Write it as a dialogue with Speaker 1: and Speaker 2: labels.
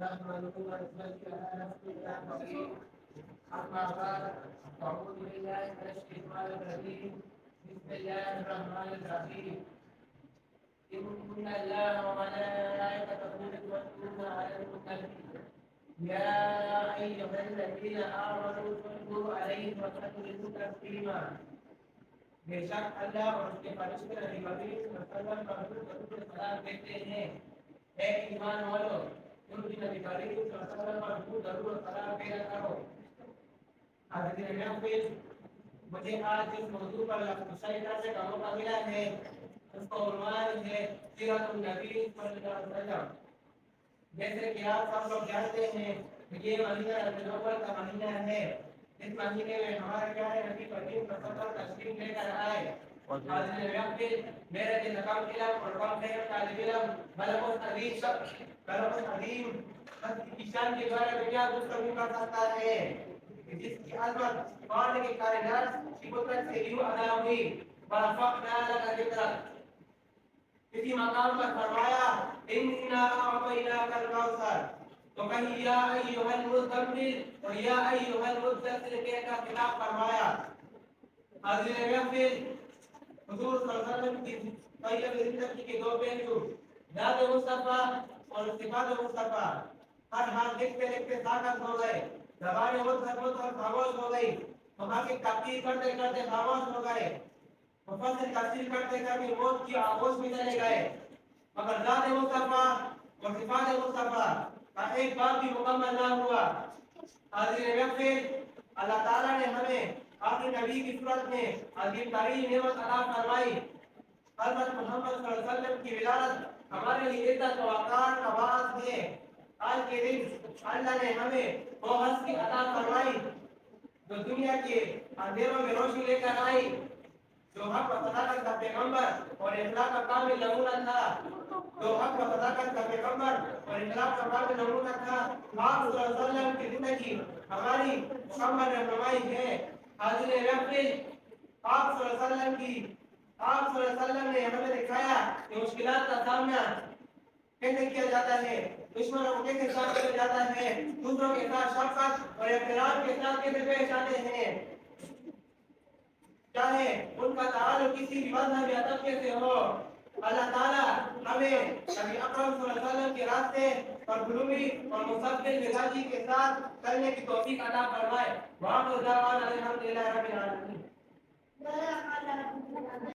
Speaker 1: نحمده ونصلي على رسوله الكريم أما بعد أعوذ بالله من الشيطان الرجيم بسم الله الرحمن الرحيم إن الله وملائكته يصلون على النبي يا أيها الذين آمنوا صلوا عليه وسلموا تسليما بے شک اللہ اور اس کے فرشتے نبی کریم صلی اللہ علیہ وسلم پر سلام کہتے ہیں اے ایمان والو تم بھی نبی کریم صلی اللہ علیہ وسلم پر ضرور سلام پیدا کرو۔ حضرت محفل مجھے آج اس موضوع پر مشاہدہ کرنے کا موقع ملا ہے، اس کا عنوان ہے سیرت النبی صلی اللہ علیہ وسلم۔ جیسے کہ آپ سب لوگ جانتے ہیں یہ مہینہ ربیع الاول کا مہینہ ہے۔ اس مہینے میں ہمارا کیا ہے، نبی کریم صلی اللہ علیہ وسلم تشریف لے کر آئے۔ حاضرین محفل میرے دن نقام علم اور کم خیر طالب علم بلغ عظیم کی شان کے بارے میں کیا گفتگو کر سکتا ہے، جس کی عظمت قرآن کی کائنات کی قدرت سے یوں ادا ہوئی ورفعنا لك ذکرک۔ اسی مقام پر فرمایا انا اعطیناک الکوثر، تو کہیں یا ایھا المزمل اور یا ایھا المدثر کہہ کر خطاب فرمایا۔ حاضرین محفل حضور صلی اللہ علیہ وسلم کی طیب زندگی کے دو پہلو، ذات مصطفیٰ اور صفات مصطفیٰ، ہر حال دیکھتے دیکھتے ساکت ہو گئے، زبان مصطفیٰ خاموش ہو گئی، وہاں کی تحقیق کرتے کرتے خاموش ہو گئے، مفصل تفصیل کرتے کرتے موت کی آغوش میں چلے گئے، مگر ذات مصطفیٰ اور صفات مصطفیٰ کا ایک بات بھی مکمل نہ ہوا۔ حاضرین محفل اللہ تعالیٰ نے ہمیں اپنے نبی کی صورت میں عظیم ترین نعمت عطا فرمائی۔ حضرت محمد صلی اللہ علیہ وسلم کی ولادت ہمارے لیے عزت و وقار کا باعث ہے۔ آج کے دن اللہ نے ہمیں وہ ہستی عطا فرمائی جو دنیا کے اندھیروں میں روشنی لے کر آئی، جو حق و صداقت کا پیغمبر اور اخلاق کا کامل نمونہ تھا، جو حق و صداقت کا پیغمبر اور اخلاق کا کامل نمونہ تھا۔ آپ صلی اللہ علیہ وسلم کی زندگی ہماری مکمل رہنمائی ہے۔ حاضرین محفل آپ صلی اللہ علیہ وسلم نے ہمیں دکھایا کہ مشکلات کا سامنا کیسے کیا جاتا ہے، دشمنوں کو کیسے ساتھ کیا جاتا ہے، دوسروں کے ساتھ شفقت اور احترام کے ساتھ کیسے پیش آتے ہیں، چاہے ان کا تعلق کسی بھی مذہب یا طبقے سے ہو۔ اللہ تعالیٰ ہمیں نبی اکرم صلی اللہ علیہ وسلم کے راستے پر غلوی اور مستقبل مزاجی کے ساتھ چلنے کی توفیق عطا فرمائے۔ وآخر دعوانا الحمدللہ رب العالمین۔